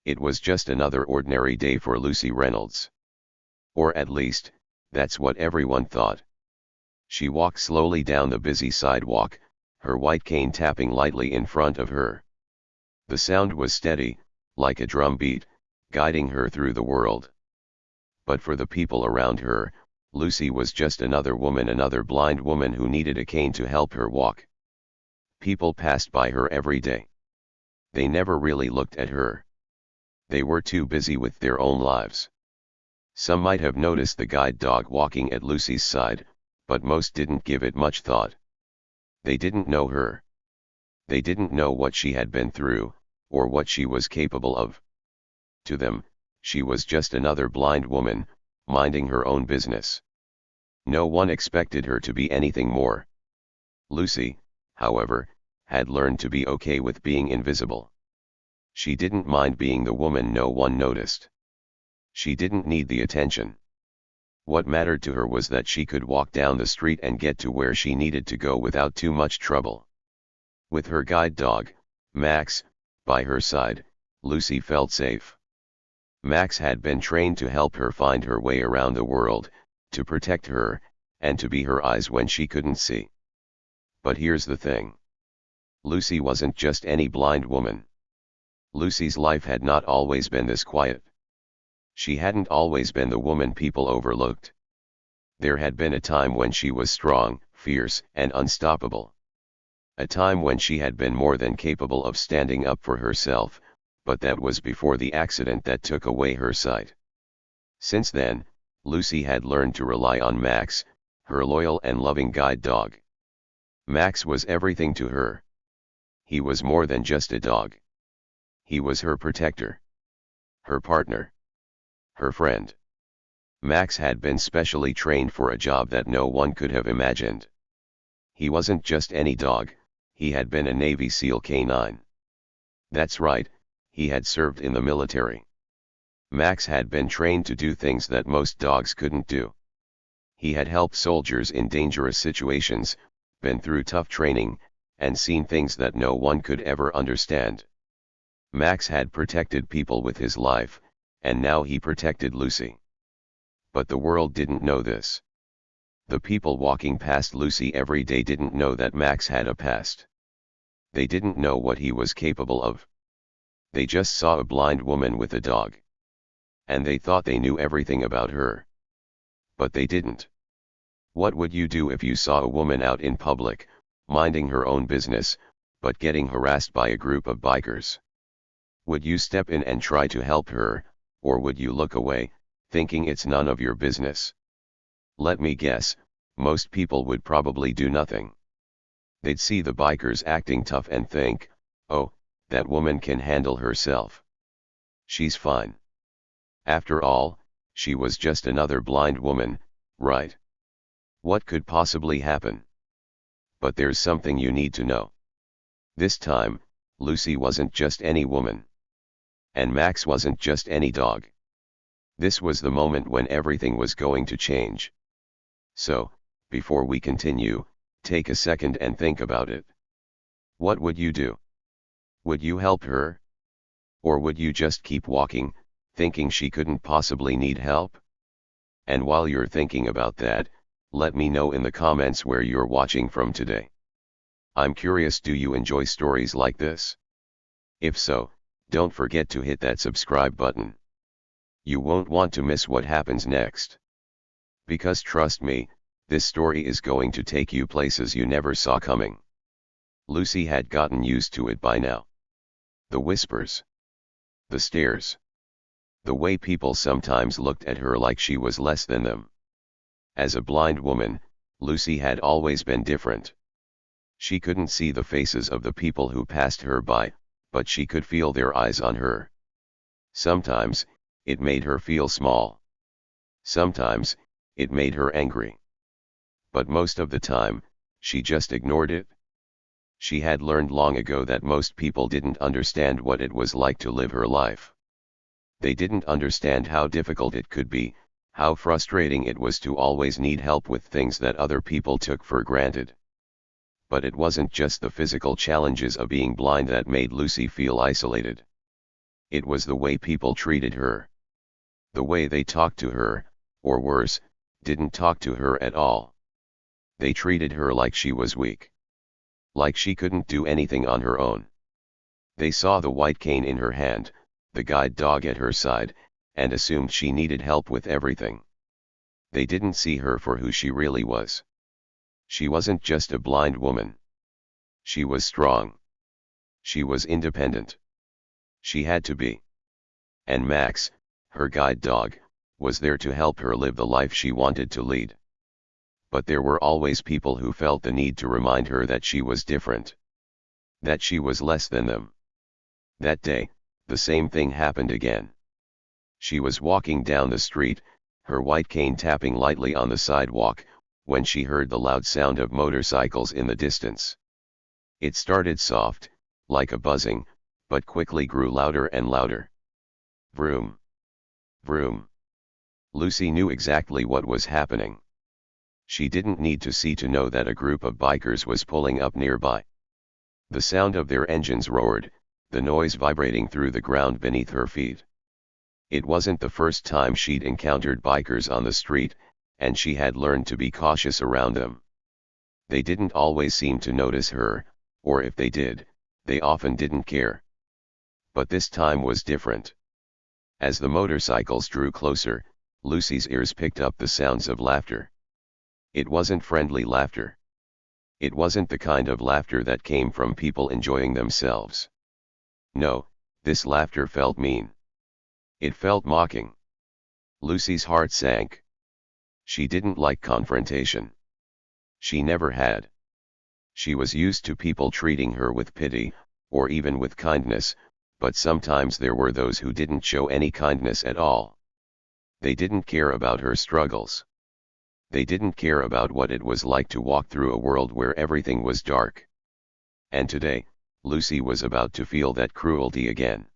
It was just another ordinary day for Lucy Reynolds. Or at least, that's what everyone thought. She walked slowly down the busy sidewalk, her white cane tapping lightly in front of her. The sound was steady, like a drum beat, guiding her through the world. But for the people around her, Lucy was just another woman, another blind woman who needed a cane to help her walk. People passed by her every day. They never really looked at her. They were too busy with their own lives. Some might have noticed the guide dog walking at Lucy's side, but most didn't give it much thought. They didn't know her. They didn't know what she had been through, or what she was capable of. To them, she was just another blind woman, minding her own business. No one expected her to be anything more. Lucy, however, had learned to be okay with being invisible. She didn't mind being the woman no one noticed. She didn't need the attention. What mattered to her was that she could walk down the street and get to where she needed to go without too much trouble. With her guide dog, Max, by her side, Lucy felt safe. Max had been trained to help her find her way around the world, to protect her, and to be her eyes when she couldn't see. But here's the thing. Lucy wasn't just any blind woman. Lucy's life had not always been this quiet. She hadn't always been the woman people overlooked. There had been a time when she was strong, fierce, and unstoppable. A time when she had been more than capable of standing up for herself, but that was before the accident that took away her sight. Since then, Lucy had learned to rely on Max, her loyal and loving guide dog. Max was everything to her. He was more than just a dog. He was her protector, her partner, her friend. Max had been specially trained for a job that no one could have imagined. He wasn't just any dog, he had been a Navy SEAL K9. That's right, he had served in the military. Max had been trained to do things that most dogs couldn't do. He had helped soldiers in dangerous situations, been through tough training, and seen things that no one could ever understand. Max had protected people with his life, and now he protected Lucy. But the world didn't know this. The people walking past Lucy every day didn't know that Max had a past. They didn't know what he was capable of. They just saw a blind woman with a dog. And they thought they knew everything about her. But they didn't. What would you do if you saw a woman out in public, minding her own business, but getting harassed by a group of bikers? Would you step in and try to help her, or would you look away, thinking it's none of your business? Let me guess, most people would probably do nothing. They'd see the bikers acting tough and think, oh, that woman can handle herself. She's fine. After all, she was just another blind woman, right? What could possibly happen? But there's something you need to know. This time, Lucy wasn't just any woman. And Max wasn't just any dog. This was the moment when everything was going to change. So, before we continue, take a second and think about it. What would you do? Would you help her? Or would you just keep walking, thinking she couldn't possibly need help? And while you're thinking about that, let me know in the comments where you're watching from today. I'm curious, do you enjoy stories like this? If so, don't forget to hit that subscribe button. You won't want to miss what happens next. Because trust me, this story is going to take you places you never saw coming. Lucy had gotten used to it by now. The whispers. The stares. The way people sometimes looked at her like she was less than them. As a blind woman, Lucy had always been different. She couldn't see the faces of the people who passed her by, but she could feel their eyes on her. Sometimes, it made her feel small. Sometimes, it made her angry. But most of the time, she just ignored it. She had learned long ago that most people didn't understand what it was like to live her life. They didn't understand how difficult it could be, how frustrating it was to always need help with things that other people took for granted. But it wasn't just the physical challenges of being blind that made Lucy feel isolated. It was the way people treated her. The way they talked to her, or worse, didn't talk to her at all. They treated her like she was weak. Like she couldn't do anything on her own. They saw the white cane in her hand, the guide dog at her side, and assumed she needed help with everything. They didn't see her for who she really was. She wasn't just a blind woman. She was strong. She was independent. She had to be. And Max, her guide dog, was there to help her live the life she wanted to lead. But there were always people who felt the need to remind her that she was different. That she was less than them. That day, the same thing happened again. She was walking down the street, her white cane tapping lightly on the sidewalk, when she heard the loud sound of motorcycles in the distance. It started soft, like a buzzing, but quickly grew louder and louder. Vroom. Vroom. Lucy knew exactly what was happening. She didn't need to see to know that a group of bikers was pulling up nearby. The sound of their engines roared, the noise vibrating through the ground beneath her feet. It wasn't the first time she'd encountered bikers on the street, and she had learned to be cautious around them. They didn't always seem to notice her, or if they did, they often didn't care. But this time was different. As the motorcycles drew closer, Lucy's ears picked up the sounds of laughter. It wasn't friendly laughter. It wasn't the kind of laughter that came from people enjoying themselves. No, this laughter felt mean. It felt mocking. Lucy's heart sank. She didn't like confrontation. She never had. She was used to people treating her with pity, or even with kindness, but sometimes there were those who didn't show any kindness at all. They didn't care about her struggles. They didn't care about what it was like to walk through a world where everything was dark. And today, Lucy was about to feel that cruelty again.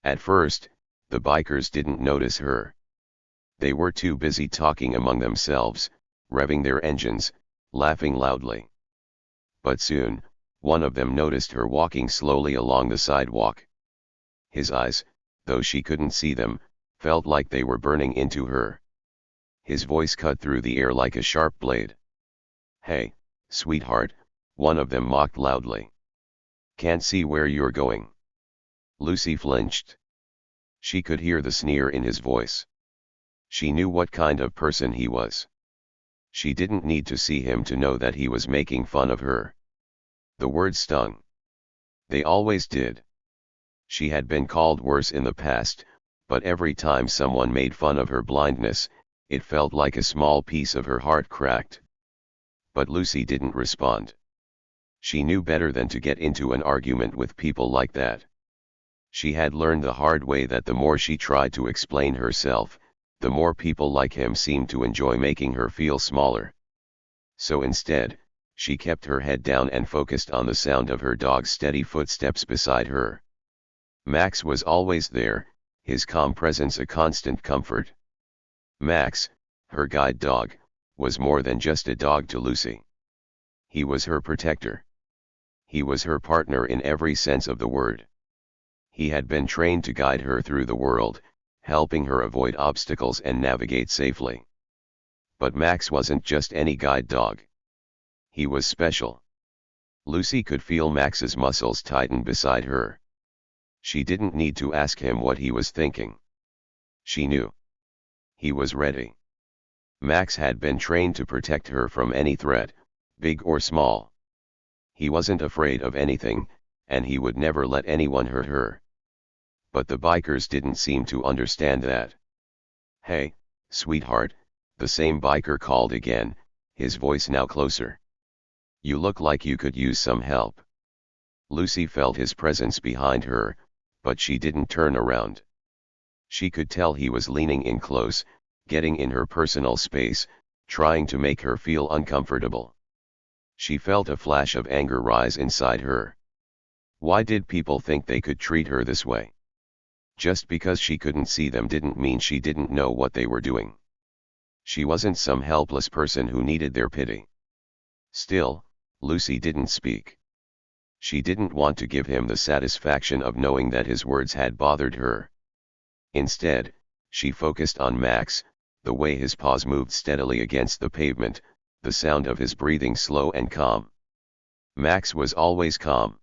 At first, the bikers didn't notice her. They were too busy talking among themselves, revving their engines, laughing loudly. But soon, one of them noticed her walking slowly along the sidewalk. His eyes, though she couldn't see them, felt like they were burning into her. His voice cut through the air like a sharp blade. "Hey, sweetheart," one of them mocked loudly. "Can't see where you're going." Lucy flinched. She could hear the sneer in his voice. She knew what kind of person he was. She didn't need to see him to know that he was making fun of her. The words stung. They always did. She had been called worse in the past, but every time someone made fun of her blindness, it felt like a small piece of her heart cracked. But Lucy didn't respond. She knew better than to get into an argument with people like that. She had learned the hard way that the more she tried to explain herself, the more people like him seemed to enjoy making her feel smaller. So instead, she kept her head down and focused on the sound of her dog's steady footsteps beside her. Max was always there, his calm presence a constant comfort. Max, her guide dog, was more than just a dog to Lucy. He was her protector. He was her partner in every sense of the word. He had been trained to guide her through the world, helping her avoid obstacles and navigate safely. But Max wasn't just any guide dog. He was special. Lucy could feel Max's muscles tighten beside her. She didn't need to ask him what he was thinking. She knew. He was ready. Max had been trained to protect her from any threat, big or small. He wasn't afraid of anything, and he would never let anyone hurt her. But the bikers didn't seem to understand that. "Hey, sweetheart," the same biker called again, his voice now closer. "You look like you could use some help." Lucy felt his presence behind her, but she didn't turn around. She could tell he was leaning in close, getting in her personal space, trying to make her feel uncomfortable. She felt a flash of anger rise inside her. Why did people think they could treat her this way? Just because she couldn't see them didn't mean she didn't know what they were doing. She wasn't some helpless person who needed their pity. Still, Lucy didn't speak. She didn't want to give him the satisfaction of knowing that his words had bothered her. Instead, she focused on Max, the way his paws moved steadily against the pavement, the sound of his breathing slow and calm. Max was always calm.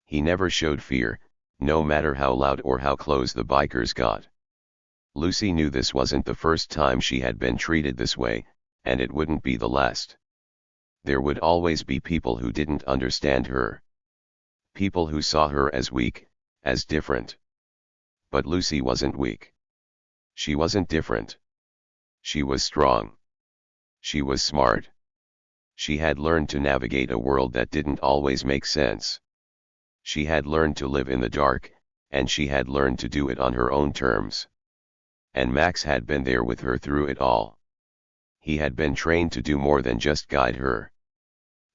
He never showed fear, no matter how loud or how close the bikers got. Lucy knew this wasn't the first time she had been treated this way, and it wouldn't be the last. There would always be people who didn't understand her. People who saw her as weak, as different. But Lucy wasn't weak. She wasn't different. She was strong. She was smart. She had learned to navigate a world that didn't always make sense. She had learned to live in the dark, and she had learned to do it on her own terms. And Max had been there with her through it all. He had been trained to do more than just guide her.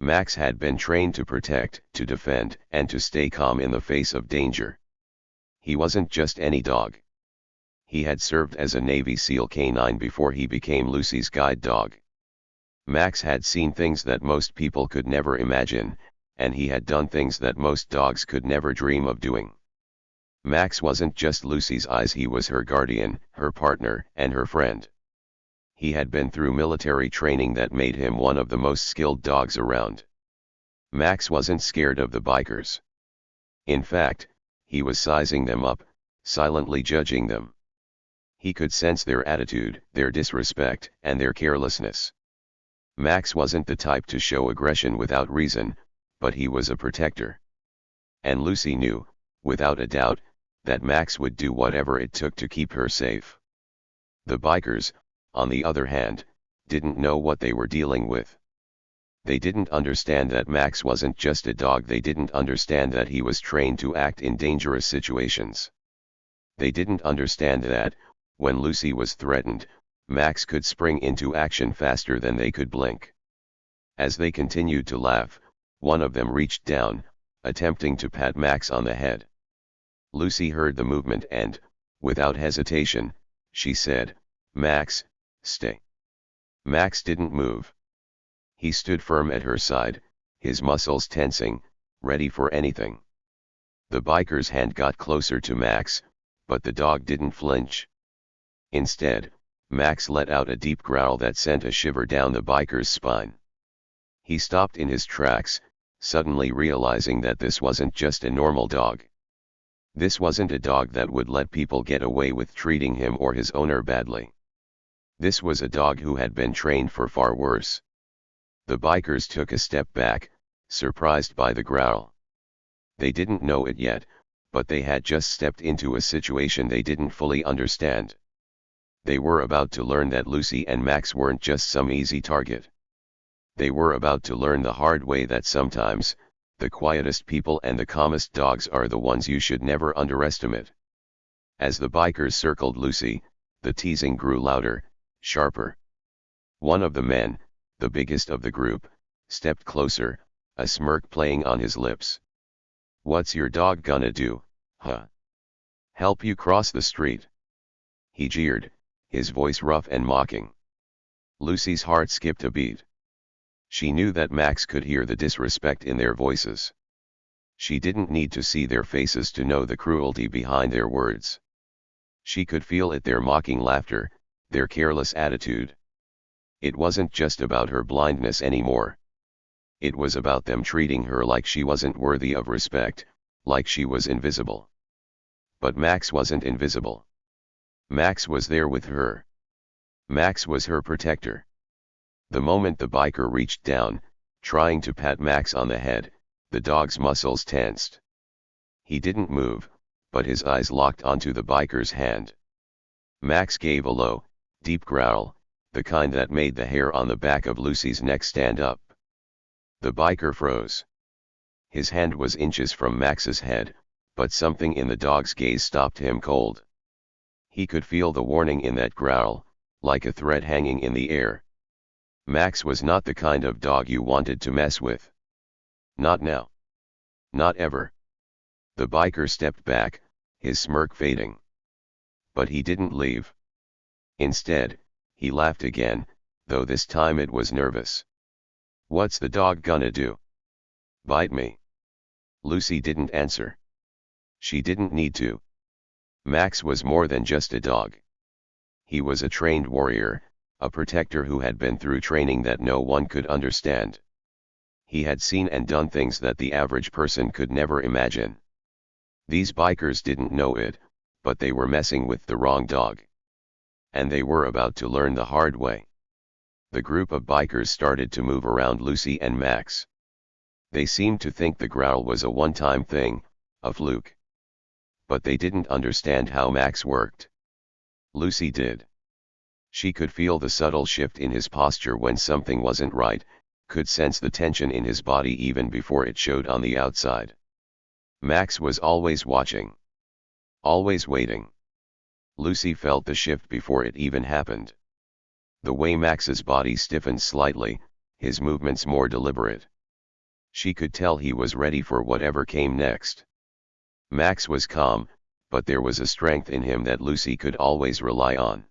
Max had been trained to protect, to defend, and to stay calm in the face of danger. He wasn't just any dog. He had served as a Navy SEAL canine before he became Lucy's guide dog. Max had seen things that most people could never imagine, and he had done things that most dogs could never dream of doing. Max wasn't just Lucy's eyes, he was her guardian, her partner, and her friend. He had been through military training that made him one of the most skilled dogs around. Max wasn't scared of the bikers. In fact, he was sizing them up, silently judging them. He could sense their attitude, their disrespect, and their carelessness. Max wasn't the type to show aggression without reason, but he was a protector. And Lucy knew, without a doubt, that Max would do whatever it took to keep her safe. The bikers, on the other hand, didn't know what they were dealing with. They didn't understand that Max wasn't just a dog. They didn't understand that he was trained to act in dangerous situations. They didn't understand that, when Lucy was threatened, Max could spring into action faster than they could blink. As they continued to laugh, one of them reached down, attempting to pat Max on the head. Lucy heard the movement and, without hesitation, she said, "Max, stay." Max didn't move. He stood firm at her side, his muscles tensing, ready for anything. The biker's hand got closer to Max, but the dog didn't flinch. Instead, Max let out a deep growl that sent a shiver down the biker's spine. He stopped in his tracks, suddenly realizing that this wasn't just a normal dog. This wasn't a dog that would let people get away with treating him or his owner badly. This was a dog who had been trained for far worse. The bikers took a step back, surprised by the growl. They didn't know it yet, but they had just stepped into a situation they didn't fully understand. They were about to learn that Lucy and Max weren't just some easy target. They were about to learn the hard way that sometimes, the quietest people and the calmest dogs are the ones you should never underestimate. As the bikers circled Lucy, the teasing grew louder, sharper. One of the men, the biggest of the group, stepped closer, a smirk playing on his lips. "What's your dog gonna do, huh? Help you cross the street?" he jeered, his voice rough and mocking. Lucy's heart skipped a beat. She knew that Max could hear the disrespect in their voices. She didn't need to see their faces to know the cruelty behind their words. She could feel it, their mocking laughter, their careless attitude. It wasn't just about her blindness anymore. It was about them treating her like she wasn't worthy of respect, like she was invisible. But Max wasn't invisible. Max was there with her. Max was her protector. The moment the biker reached down, trying to pat Max on the head, the dog's muscles tensed. He didn't move, but his eyes locked onto the biker's hand. Max gave a low, deep growl, the kind that made the hair on the back of Lucy's neck stand up. The biker froze. His hand was inches from Max's head, but something in the dog's gaze stopped him cold. He could feel the warning in that growl, like a threat hanging in the air. Max was not the kind of dog you wanted to mess with. Not now. Not ever. The biker stepped back, his smirk fading. But he didn't leave. Instead, he laughed again, though this time it was nervous. "What's the dog gonna do? Bite me?" Lucy didn't answer. She didn't need to. Max was more than just a dog. He was a trained warrior, a protector who had been through training that no one could understand. He had seen and done things that the average person could never imagine. These bikers didn't know it, but they were messing with the wrong dog. And they were about to learn the hard way. The group of bikers started to move around Lucy and Max. They seemed to think the growl was a one-time thing, a fluke. But they didn't understand how Max worked. Lucy did. She could feel the subtle shift in his posture when something wasn't right, could sense the tension in his body even before it showed on the outside. Max was always watching. Always waiting. Lucy felt the shift before it even happened. The way Max's body stiffened slightly, his movements more deliberate. She could tell he was ready for whatever came next. Max was calm, but there was a strength in him that Lucy could always rely on.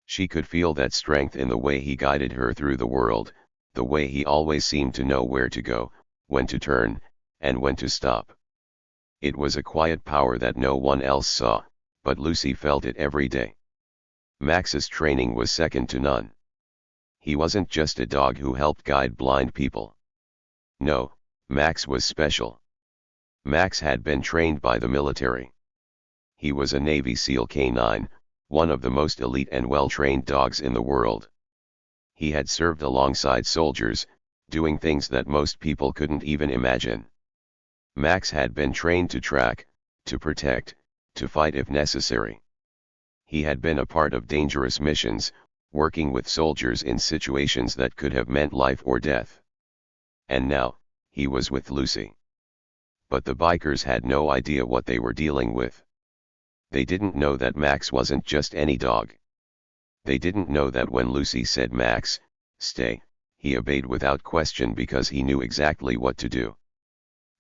She could feel that strength in the way he guided her through the world, the way he always seemed to know where to go, when to turn, and when to stop. It was a quiet power that no one else saw, but Lucy felt it every day. Max's training was second to none. He wasn't just a dog who helped guide blind people. No, Max was special. Max had been trained by the military. He was a Navy SEAL K9, one of the most elite and well-trained dogs in the world. He had served alongside soldiers, doing things that most people couldn't even imagine. Max had been trained to track, to protect, to fight if necessary. He had been a part of dangerous missions, working with soldiers in situations that could have meant life or death. And now, he was with Lucy. But the bikers had no idea what they were dealing with. They didn't know that Max wasn't just any dog. They didn't know that when Lucy said "Max, stay," he obeyed without question because he knew exactly what to do.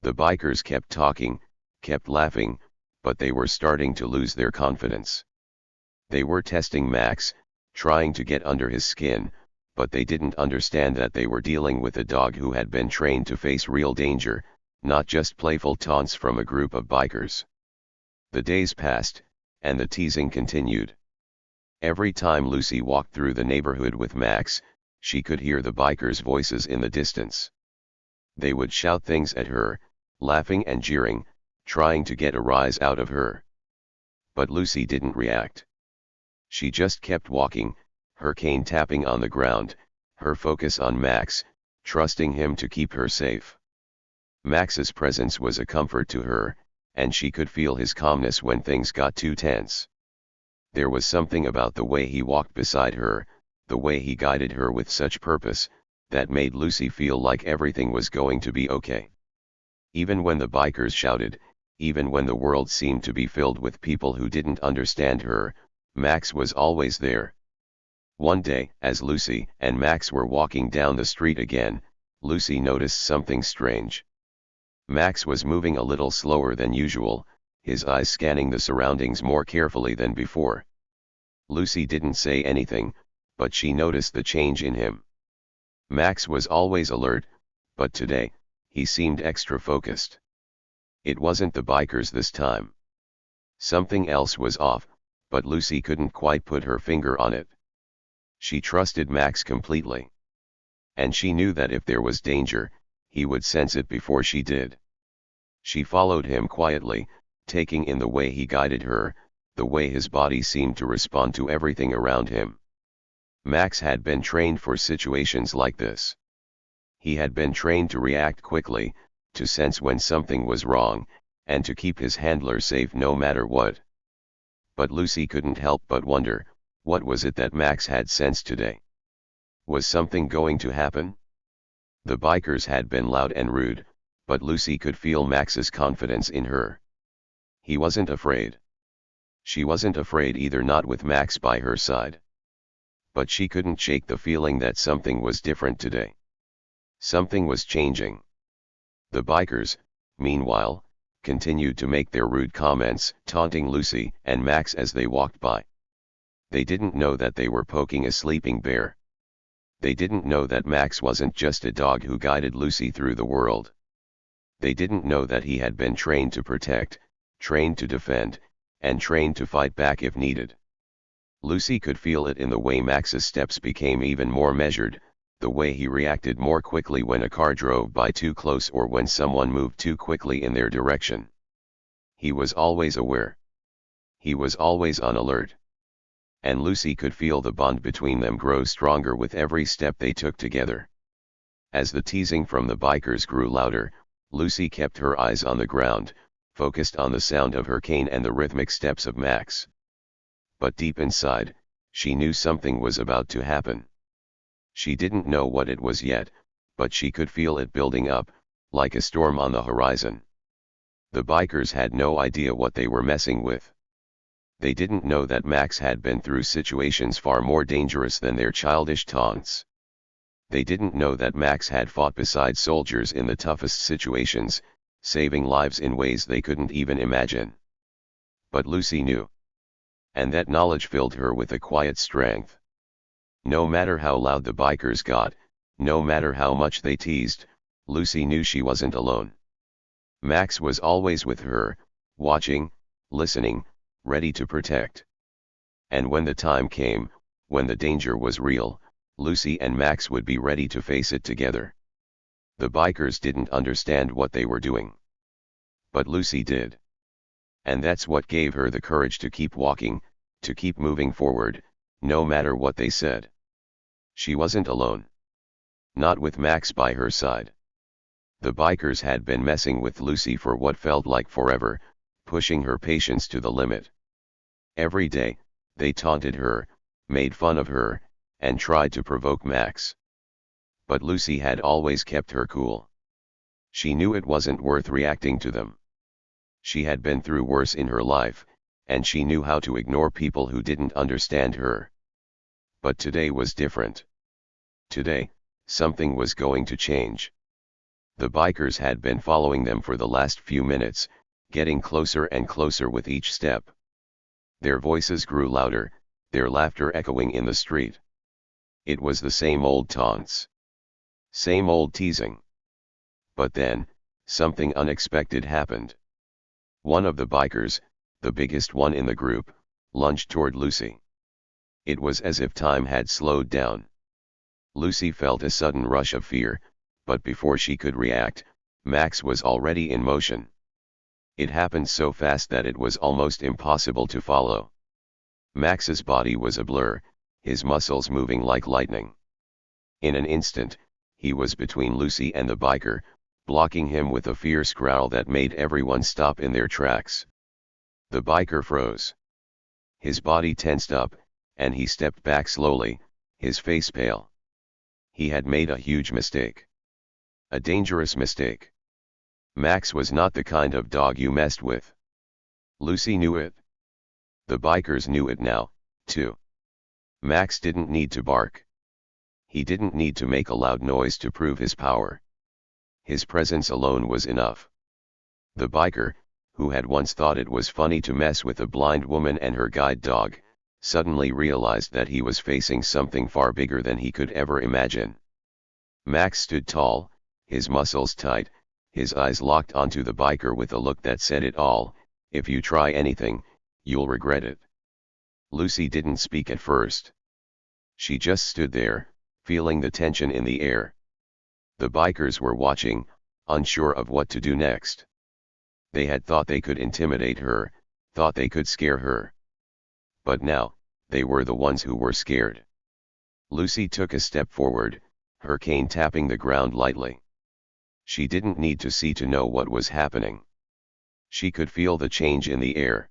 The bikers kept talking, kept laughing, but they were starting to lose their confidence. They were testing Max, trying to get under his skin, but they didn't understand that they were dealing with a dog who had been trained to face real danger, not just playful taunts from a group of bikers. The days passed, and the teasing continued. Every time Lucy walked through the neighborhood with Max, she could hear the bikers' voices in the distance. They would shout things at her, laughing and jeering, trying to get a rise out of her. But Lucy didn't react. She just kept walking, her cane tapping on the ground, her focus on Max, trusting him to keep her safe. Max's presence was a comfort to her, and she could feel his calmness when things got too tense. There was something about the way he walked beside her, the way he guided her with such purpose, that made Lucy feel like everything was going to be okay. Even when the bikers shouted, even when the world seemed to be filled with people who didn't understand her, Max was always there. One day, as Lucy and Max were walking down the street again, Lucy noticed something strange. Max was moving a little slower than usual, his eyes scanning the surroundings more carefully than before. Lucy didn't say anything, but she noticed the change in him. Max was always alert, but today, he seemed extra focused. It wasn't the bikers this time. Something else was off, but Lucy couldn't quite put her finger on it. She trusted Max completely. And she knew that if there was danger, he would sense it before she did. She followed him quietly, taking in the way he guided her, the way his body seemed to respond to everything around him. Max had been trained for situations like this. He had been trained to react quickly, to sense when something was wrong, and to keep his handler safe no matter what. But Lucy couldn't help but wonder, what was it that Max had sensed today? Was something going to happen? The bikers had been loud and rude, but Lucy could feel Max's confidence in her. He wasn't afraid. She wasn't afraid either, not with Max by her side. But she couldn't shake the feeling that something was different today. Something was changing. The bikers, meanwhile, continued to make their rude comments, taunting Lucy and Max as they walked by. They didn't know that they were poking a sleeping bear. They didn't know that Max wasn't just a dog who guided Lucy through the world. They didn't know that he had been trained to protect, trained to defend, and trained to fight back if needed. Lucy could feel it in the way Max's steps became even more measured, the way he reacted more quickly when a car drove by too close or when someone moved too quickly in their direction. He was always aware. He was always on alert. And Lucy could feel the bond between them grow stronger with every step they took together. As the teasing from the bikers grew louder, Lucy kept her eyes on the ground, focused on the sound of her cane and the rhythmic steps of Max. But deep inside, she knew something was about to happen. She didn't know what it was yet, but she could feel it building up, like a storm on the horizon. The bikers had no idea what they were messing with. They didn't know that Max had been through situations far more dangerous than their childish taunts. They didn't know that Max had fought beside soldiers in the toughest situations, saving lives in ways they couldn't even imagine. But Lucy knew. And that knowledge filled her with a quiet strength. No matter how loud the bikers got, no matter how much they teased, Lucy knew she wasn't alone. Max was always with her, watching, listening, ready to protect. And when the time came, when the danger was real, Lucy and Max would be ready to face it together. The bikers didn't understand what they were doing. But Lucy did. And that's what gave her the courage to keep walking, to keep moving forward, no matter what they said. She wasn't alone. Not with Max by her side. The bikers had been messing with Lucy for what felt like forever, pushing her patience to the limit. Every day, they taunted her, made fun of her, and tried to provoke Max. But Lucy had always kept her cool. She knew it wasn't worth reacting to them. She had been through worse in her life, and she knew how to ignore people who didn't understand her. But today was different. Today, something was going to change. The bikers had been following them for the last few minutes, getting closer and closer with each step. Their voices grew louder, their laughter echoing in the street. It was the same old taunts. Same old teasing. But then, something unexpected happened. One of the bikers, the biggest one in the group, lunged toward Lucy. It was as if time had slowed down. Lucy felt a sudden rush of fear, but before she could react, Max was already in motion. It happened so fast that it was almost impossible to follow. Max's body was a blur, his muscles moving like lightning. In an instant, he was between Lucy and the biker, blocking him with a fierce growl that made everyone stop in their tracks. The biker froze. His body tensed up, and he stepped back slowly, his face pale. He had made a huge mistake. A dangerous mistake. Max was not the kind of dog you messed with. Lucy knew it. The bikers knew it now, too. Max didn't need to bark. He didn't need to make a loud noise to prove his power. His presence alone was enough. The biker, who had once thought it was funny to mess with a blind woman and her guide dog, suddenly realized that he was facing something far bigger than he could ever imagine. Max stood tall, his muscles tight, his eyes locked onto the biker with a look that said it all: if you try anything, you'll regret it. Lucy didn't speak at first. She just stood there, feeling the tension in the air. The bikers were watching, unsure of what to do next. They had thought they could intimidate her, thought they could scare her. But now, they were the ones who were scared. Lucy took a step forward, her cane tapping the ground lightly. She didn't need to see to know what was happening. She could feel the change in the air.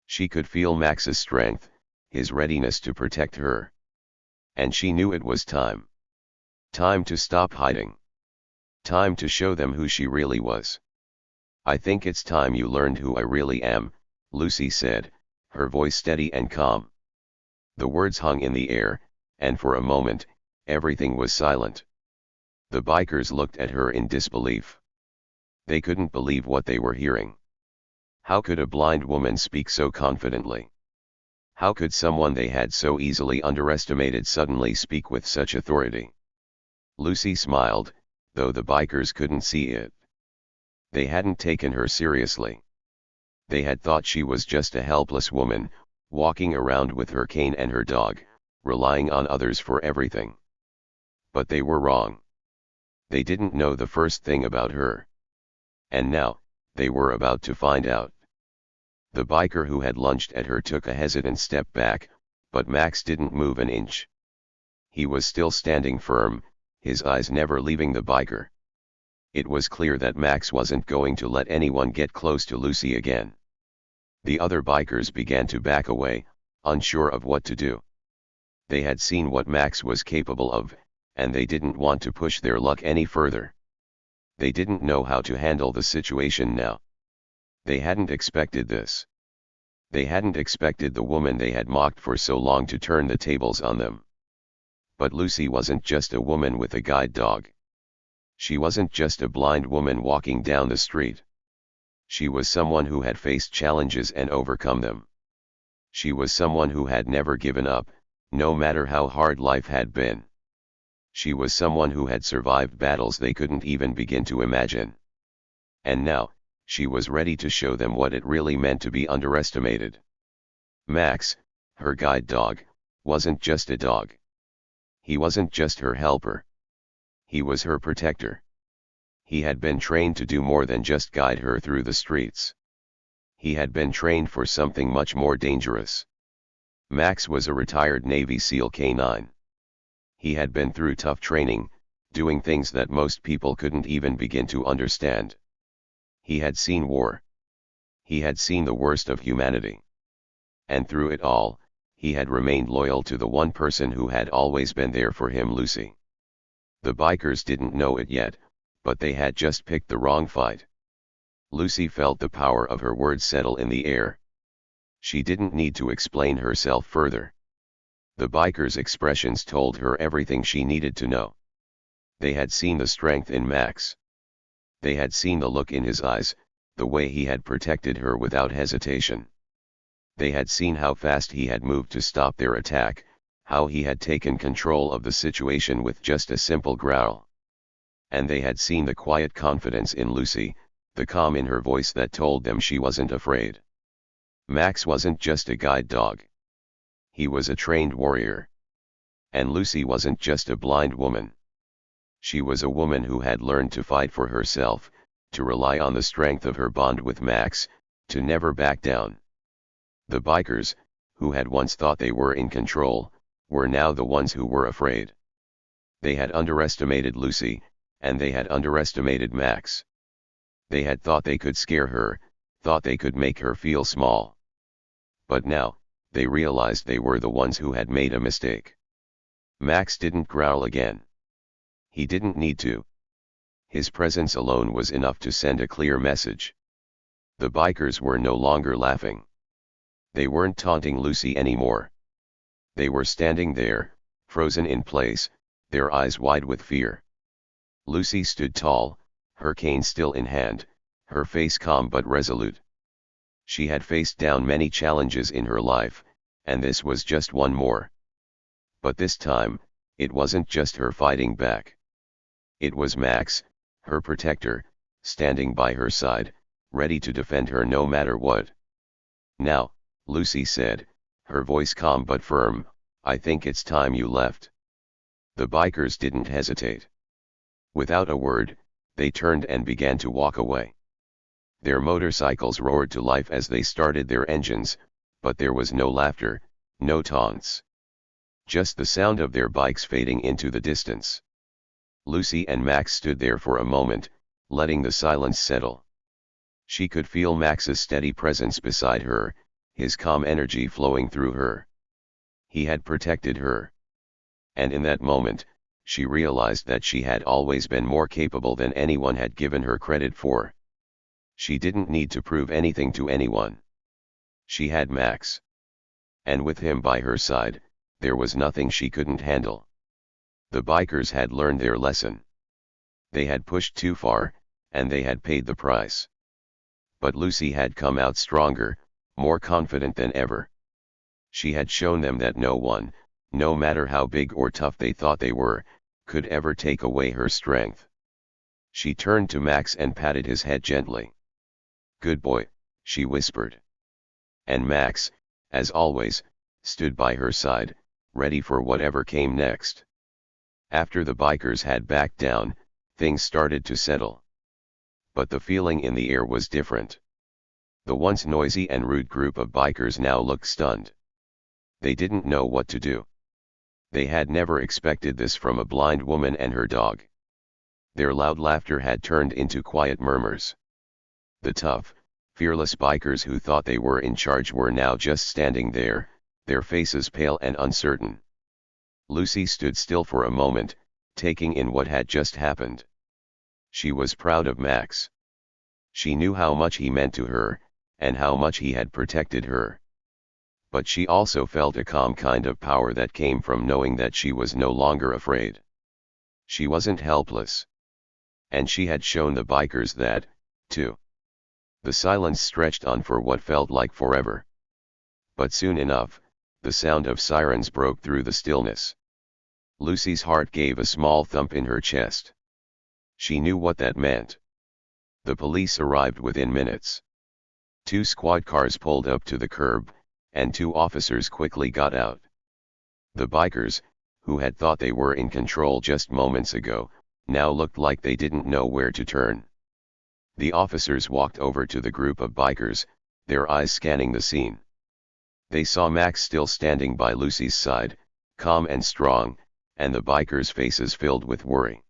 She could feel Max's strength, his readiness to protect her. And she knew it was time. Time to stop hiding. Time to show them who she really was. I think it's time you learned who I really am, Lucy said, her voice steady and calm. The words hung in the air, and for a moment, everything was silent. The bikers looked at her in disbelief. They couldn't believe what they were hearing. How could a blind woman speak so confidently? How could someone they had so easily underestimated suddenly speak with such authority? Lucy smiled, though the bikers couldn't see it. They hadn't taken her seriously. They had thought she was just a helpless woman, walking around with her cane and her dog, relying on others for everything. But they were wrong. They didn't know the first thing about her. And now, they were about to find out. The biker who had lunged at her took a hesitant step back, but Max didn't move an inch. He was still standing firm, his eyes never leaving the biker. It was clear that Max wasn't going to let anyone get close to Lucy again. The other bikers began to back away, unsure of what to do. They had seen what Max was capable of, and they didn't want to push their luck any further. They didn't know how to handle the situation now. They hadn't expected this. They hadn't expected the woman they had mocked for so long to turn the tables on them. But Lucy wasn't just a woman with a guide dog. She wasn't just a blind woman walking down the street. She was someone who had faced challenges and overcome them. She was someone who had never given up, no matter how hard life had been. She was someone who had survived battles they couldn't even begin to imagine. And now, she was ready to show them what it really meant to be underestimated. Max, her guide dog, wasn't just a dog. He wasn't just her helper. He was her protector. He had been trained to do more than just guide her through the streets. He had been trained for something much more dangerous. Max was a retired Navy SEAL K9. He had been through tough training, doing things that most people couldn't even begin to understand. He had seen war. He had seen the worst of humanity. And through it all, he had remained loyal to the one person who had always been there for him, Lucy. The bikers didn't know it yet, but they had just picked the wrong fight. Lucy felt the power of her words settle in the air. She didn't need to explain herself further. The bikers' expressions told her everything she needed to know. They had seen the strength in Max. They had seen the look in his eyes, the way he had protected her without hesitation. They had seen how fast he had moved to stop their attack, how he had taken control of the situation with just a simple growl. And they had seen the quiet confidence in Lucy, the calm in her voice that told them she wasn't afraid. Max wasn't just a guide dog. He was a trained warrior. And Lucy wasn't just a blind woman. She was a woman who had learned to fight for herself, to rely on the strength of her bond with Max, to never back down. The bikers, who had once thought they were in control, were now the ones who were afraid. They had underestimated Lucy, and they had underestimated Max. They had thought they could scare her, thought they could make her feel small. But now, they realized they were the ones who had made a mistake. Max didn't growl again. He didn't need to. His presence alone was enough to send a clear message. The bikers were no longer laughing. They weren't taunting Lucy anymore. They were standing there, frozen in place, their eyes wide with fear. Lucy stood tall, her cane still in hand, her face calm but resolute. She had faced down many challenges in her life, and this was just one more. But this time, it wasn't just her fighting back. It was Max, her protector, standing by her side, ready to defend her no matter what. "Now," Lucy said, her voice calm but firm, "I think it's time you left." The bikers didn't hesitate. Without a word, they turned and began to walk away. Their motorcycles roared to life as they started their engines, but there was no laughter, no taunts. Just the sound of their bikes fading into the distance. Lucy and Max stood there for a moment, letting the silence settle. She could feel Max's steady presence beside her, his calm energy flowing through her. He had protected her. And in that moment, she realized that she had always been more capable than anyone had given her credit for. She didn't need to prove anything to anyone. She had Max. And with him by her side, there was nothing she couldn't handle. The bikers had learned their lesson. They had pushed too far, and they had paid the price. But Lucy had come out stronger, more confident than ever. She had shown them that no one, no matter how big or tough they thought they were, could ever take away her strength. She turned to Max and patted his head gently. "Good boy," she whispered. And Max, as always, stood by her side, ready for whatever came next. After the bikers had backed down, things started to settle. But the feeling in the air was different. The once noisy and rude group of bikers now looked stunned. They didn't know what to do. They had never expected this from a blind woman and her dog. Their loud laughter had turned into quiet murmurs. The tough, fearless bikers who thought they were in charge were now just standing there, their faces pale and uncertain. Lucy stood still for a moment, taking in what had just happened. She was proud of Max. She knew how much he meant to her, and how much he had protected her. But she also felt a calm kind of power that came from knowing that she was no longer afraid. She wasn't helpless. And she had shown the bikers that, too. The silence stretched on for what felt like forever. But soon enough, the sound of sirens broke through the stillness. Lucy's heart gave a small thump in her chest. She knew what that meant. The police arrived within minutes. 2 squad cars pulled up to the curb, and 2 officers quickly got out. The bikers, who had thought they were in control just moments ago, now looked like they didn't know where to turn. The officers walked over to the group of bikers, their eyes scanning the scene. They saw Max still standing by Lucy's side, calm and strong, and the bikers' faces filled with worry.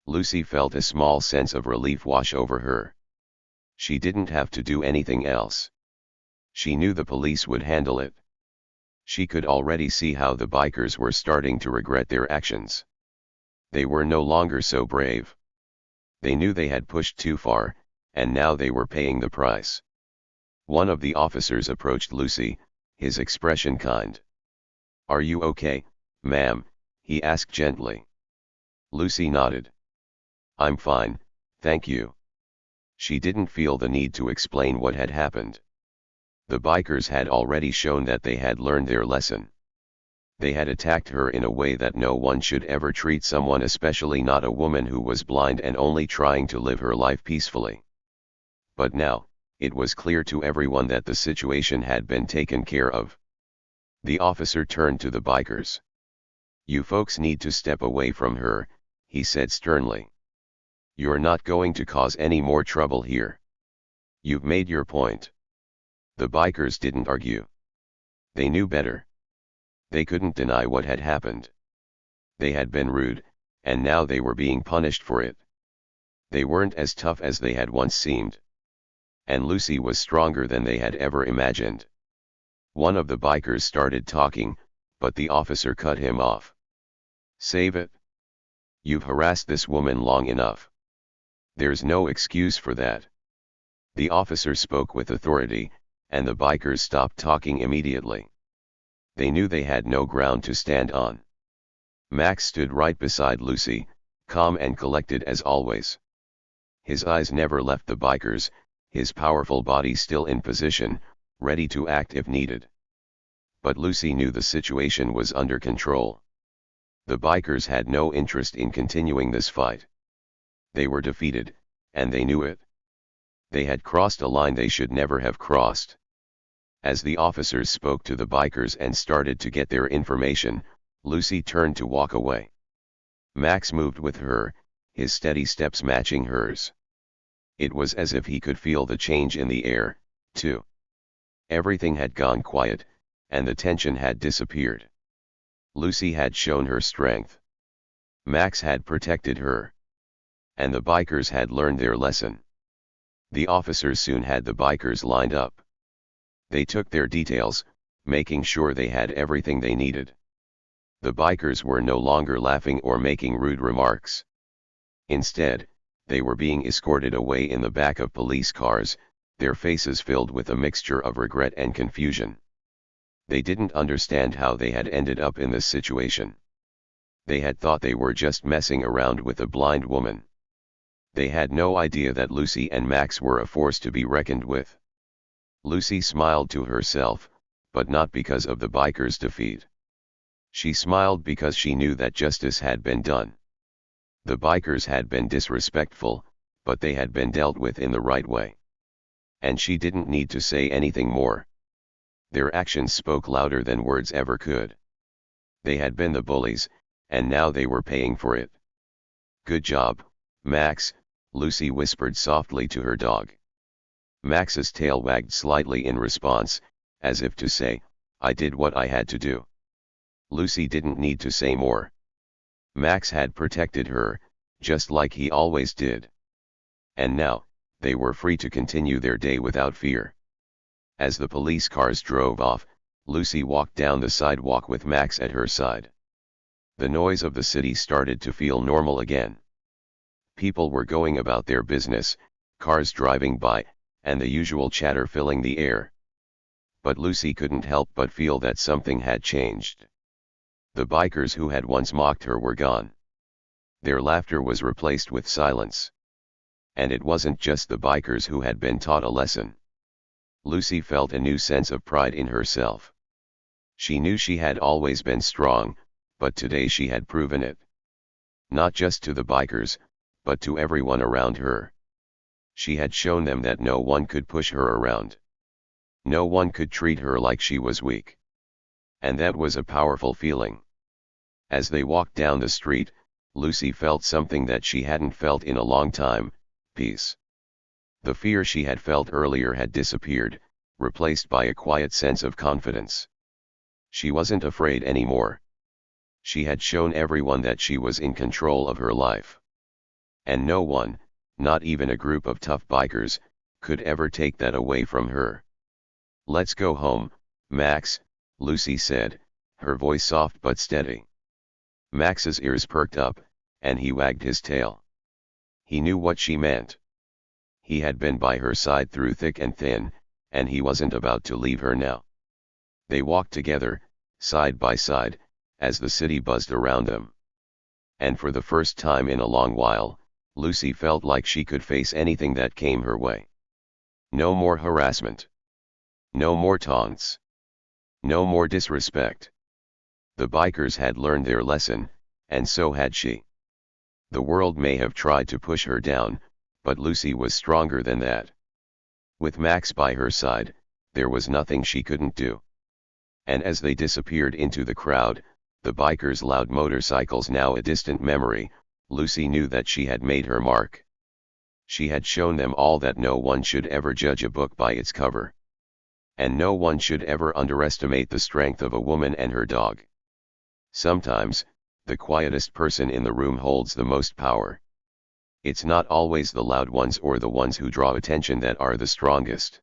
Lucy felt a small sense of relief wash over her. She didn't have to do anything else. She knew the police would handle it. She could already see how the bikers were starting to regret their actions. They were no longer so brave. They knew they had pushed too far, and now they were paying the price. One of the officers approached Lucy, his expression kind. "Are you okay, ma'am?" he asked gently. Lucy nodded. "I'm fine, thank you." She didn't feel the need to explain what had happened. The bikers had already shown that they had learned their lesson. They had attacked her in a way that no one should ever treat someone, especially not a woman who was blind and only trying to live her life peacefully. But now, it was clear to everyone that the situation had been taken care of. The officer turned to the bikers. "You folks need to step away from her," he said sternly. "You're not going to cause any more trouble here. You've made your point." The bikers didn't argue. They knew better. They couldn't deny what had happened. They had been rude, and now they were being punished for it. They weren't as tough as they had once seemed. And Lucy was stronger than they had ever imagined. One of the bikers started talking, but the officer cut him off. "Save it. You've harassed this woman long enough. There's no excuse for that." The officer spoke with authority, and the bikers stopped talking immediately. They knew they had no ground to stand on. Max stood right beside Lucy, calm and collected as always. His eyes never left the bikers, his powerful body still in position, ready to act if needed. But Lucy knew the situation was under control. The bikers had no interest in continuing this fight. They were defeated, and they knew it. They had crossed a line they should never have crossed. As the officers spoke to the bikers and started to get their information, Lucy turned to walk away. Max moved with her, his steady steps matching hers. It was as if he could feel the change in the air, too. Everything had gone quiet, and the tension had disappeared. Lucy had shown her strength. Max had protected her. And the bikers had learned their lesson. The officers soon had the bikers lined up. They took their details, making sure they had everything they needed. The bikers were no longer laughing or making rude remarks. Instead, they were being escorted away in the back of police cars, their faces filled with a mixture of regret and confusion. They didn't understand how they had ended up in this situation. They had thought they were just messing around with a blind woman. They had no idea that Lucy and Max were a force to be reckoned with. Lucy smiled to herself, but not because of the bikers' defeat. She smiled because she knew that justice had been done. The bikers had been disrespectful, but they had been dealt with in the right way. And she didn't need to say anything more. Their actions spoke louder than words ever could. They had been the bullies, and now they were paying for it. "Good job, Max," Lucy whispered softly to her dog. Max's tail wagged slightly in response, as if to say, "I did what I had to do." Lucy didn't need to say more. Max had protected her, just like he always did. And now, they were free to continue their day without fear. As the police cars drove off, Lucy walked down the sidewalk with Max at her side. The noise of the city started to feel normal again. People were going about their business, cars driving by, and the usual chatter filling the air. But Lucy couldn't help but feel that something had changed. The bikers who had once mocked her were gone. Their laughter was replaced with silence. And it wasn't just the bikers who had been taught a lesson. Lucy felt a new sense of pride in herself. She knew she had always been strong, but today she had proven it. Not just to the bikers, but to everyone around her. She had shown them that no one could push her around. No one could treat her like she was weak. And that was a powerful feeling. As they walked down the street, Lucy felt something that she hadn't felt in a long time: peace. The fear she had felt earlier had disappeared, replaced by a quiet sense of confidence. She wasn't afraid anymore. She had shown everyone that she was in control of her life. And no one, not even a group of tough bikers, could ever take that away from her. "Let's go home, Max," Lucy said, her voice soft but steady. Max's ears perked up, and he wagged his tail. He knew what she meant. He had been by her side through thick and thin, and he wasn't about to leave her now. They walked together, side by side, as the city buzzed around them. And for the first time in a long while, Lucy felt like she could face anything that came her way. No more harassment. No more taunts. No more disrespect. The bikers had learned their lesson, and so had she. The world may have tried to push her down, but Lucy was stronger than that. With Max by her side, there was nothing she couldn't do. And as they disappeared into the crowd, the bikers' loud motorcycles now a distant memory, Lucy knew that she had made her mark. She had shown them all that no one should ever judge a book by its cover. And no one should ever underestimate the strength of a woman and her dog. Sometimes, the quietest person in the room holds the most power. It's not always the loud ones or the ones who draw attention that are the strongest.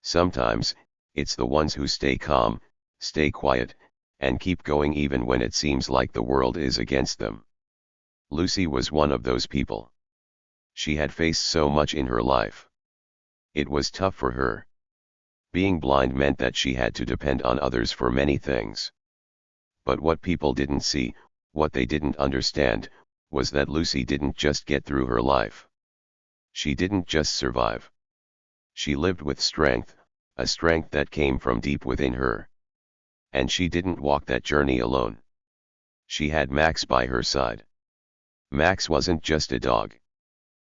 Sometimes, it's the ones who stay calm, stay quiet, and keep going even when it seems like the world is against them. Lucy was one of those people. She had faced so much in her life. It was tough for her. Being blind meant that she had to depend on others for many things. But what people didn't see, what they didn't understand, was that Lucy didn't just get through her life. She didn't just survive. She lived with strength, a strength that came from deep within her. And she didn't walk that journey alone. She had Max by her side. Max wasn't just a dog.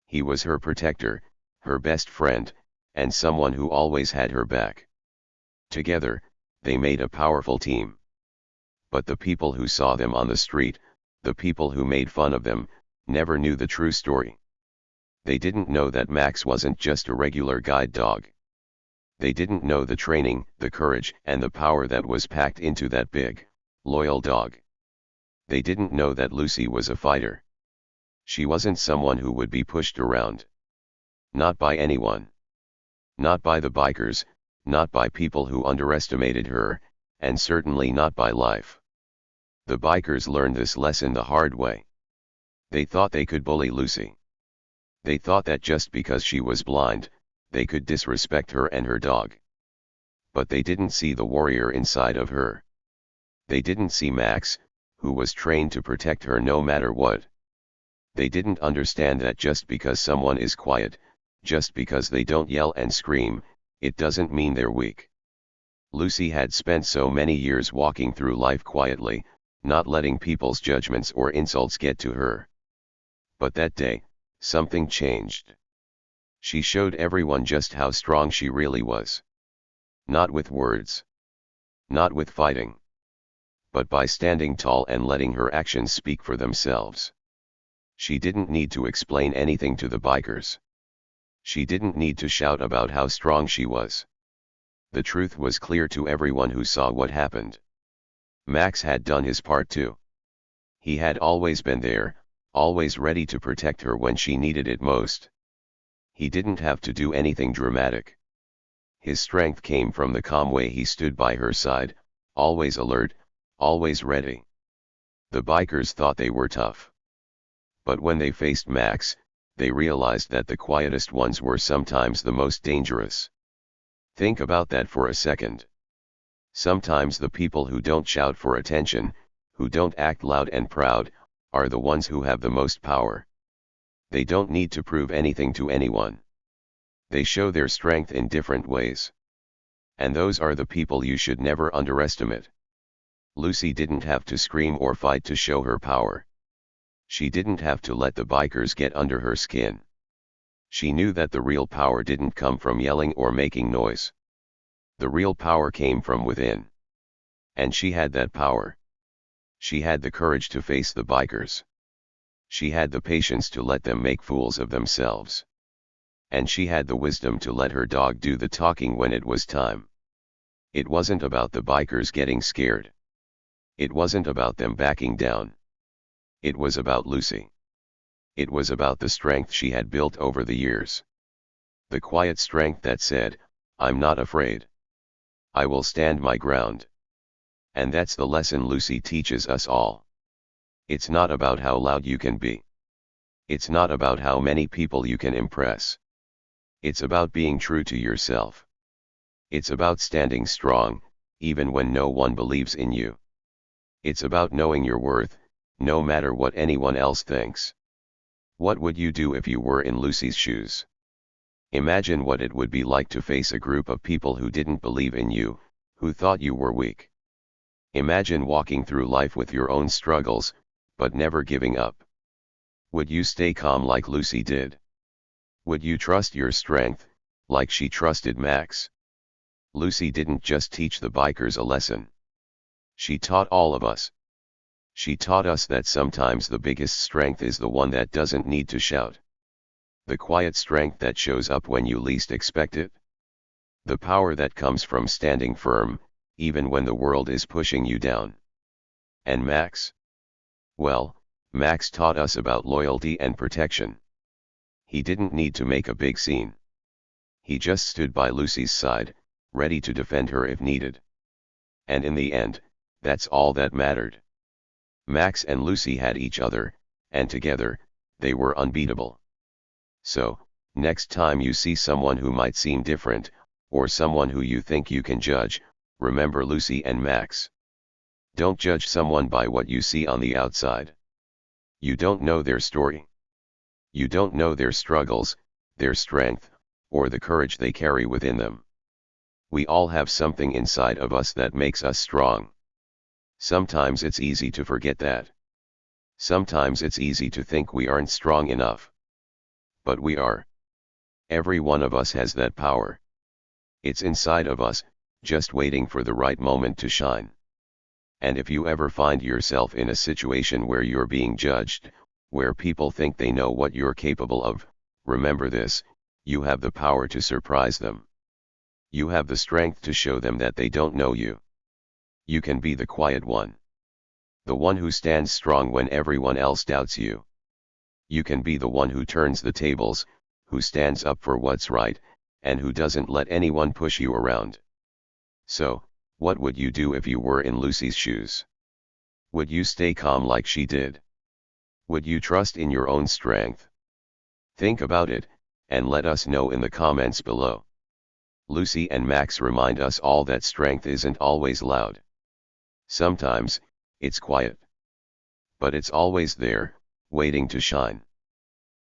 He was her protector, her best friend, and someone who always had her back. Together, they made a powerful team. But the people who saw them on the street, the people who made fun of them, never knew the true story. They didn't know that Max wasn't just a regular guide dog. They didn't know the training, the courage, and the power that was packed into that big, loyal dog. They didn't know that Lucy was a fighter. She wasn't someone who would be pushed around. Not by anyone. Not by the bikers, not by people who underestimated her, and certainly not by life. The bikers learned this lesson the hard way. They thought they could bully Lucy. They thought that just because she was blind, they could disrespect her and her dog. But they didn't see the warrior inside of her. They didn't see Max, who was trained to protect her no matter what. They didn't understand that just because someone is quiet, just because they don't yell and scream, it doesn't mean they're weak. Lucy had spent so many years walking through life quietly, not letting people's judgments or insults get to her. But that day, something changed. She showed everyone just how strong she really was. Not with words. Not with fighting. But by standing tall and letting her actions speak for themselves. She didn't need to explain anything to the bikers. She didn't need to shout about how strong she was. The truth was clear to everyone who saw what happened. Max had done his part too. He had always been there, always ready to protect her when she needed it most. He didn't have to do anything dramatic. His strength came from the calm way he stood by her side, always alert, always ready. The bikers thought they were tough. But when they faced Max, they realized that the quietest ones were sometimes the most dangerous. Think about that for a second. Sometimes the people who don't shout for attention, who don't act loud and proud, are the ones who have the most power. They don't need to prove anything to anyone. They show their strength in different ways. And those are the people you should never underestimate. Lucy didn't have to scream or fight to show her power. She didn't have to let the bikers get under her skin. She knew that the real power didn't come from yelling or making noise. The real power came from within. And she had that power. She had the courage to face the bikers. She had the patience to let them make fools of themselves. And she had the wisdom to let her dog do the talking when it was time. It wasn't about the bikers getting scared. It wasn't about them backing down. It was about Lucy. It was about the strength she had built over the years. The quiet strength that said, "I'm not afraid. I will stand my ground." And that's the lesson Lucy teaches us all. It's not about how loud you can be. It's not about how many people you can impress. It's about being true to yourself. It's about standing strong, even when no one believes in you. It's about knowing your worth, no matter what anyone else thinks. What would you do if you were in Lucy's shoes? Imagine what it would be like to face a group of people who didn't believe in you, who thought you were weak. Imagine walking through life with your own struggles, but never giving up. Would you stay calm like Lucy did? Would you trust your strength, like she trusted Max? Lucy didn't just teach the bikers a lesson. She taught all of us. She taught us that sometimes the biggest strength is the one that doesn't need to shout. The quiet strength that shows up when you least expect it. The power that comes from standing firm, even when the world is pushing you down. And Max? Well, Max taught us about loyalty and protection. He didn't need to make a big scene. He just stood by Lucy's side, ready to defend her if needed. And in the end, that's all that mattered. Max and Lucy had each other, and together, they were unbeatable. So, next time you see someone who might seem different, or someone who you think you can judge, remember Lucy and Max. Don't judge someone by what you see on the outside. You don't know their story. You don't know their struggles, their strength, or the courage they carry within them. We all have something inside of us that makes us strong. Sometimes it's easy to forget that. Sometimes it's easy to think we aren't strong enough. But we are. Every one of us has that power. It's inside of us, just waiting for the right moment to shine. And if you ever find yourself in a situation where you're being judged, where people think they know what you're capable of, remember this: you have the power to surprise them. You have the strength to show them that they don't know you. You can be the quiet one. The one who stands strong when everyone else doubts you. You can be the one who turns the tables, who stands up for what's right, and who doesn't let anyone push you around. So, what would you do if you were in Lucy's shoes? Would you stay calm like she did? Would you trust in your own strength? Think about it, and let us know in the comments below. Lucy and Max remind us all that strength isn't always loud. Sometimes, it's quiet. But it's always there, waiting to shine.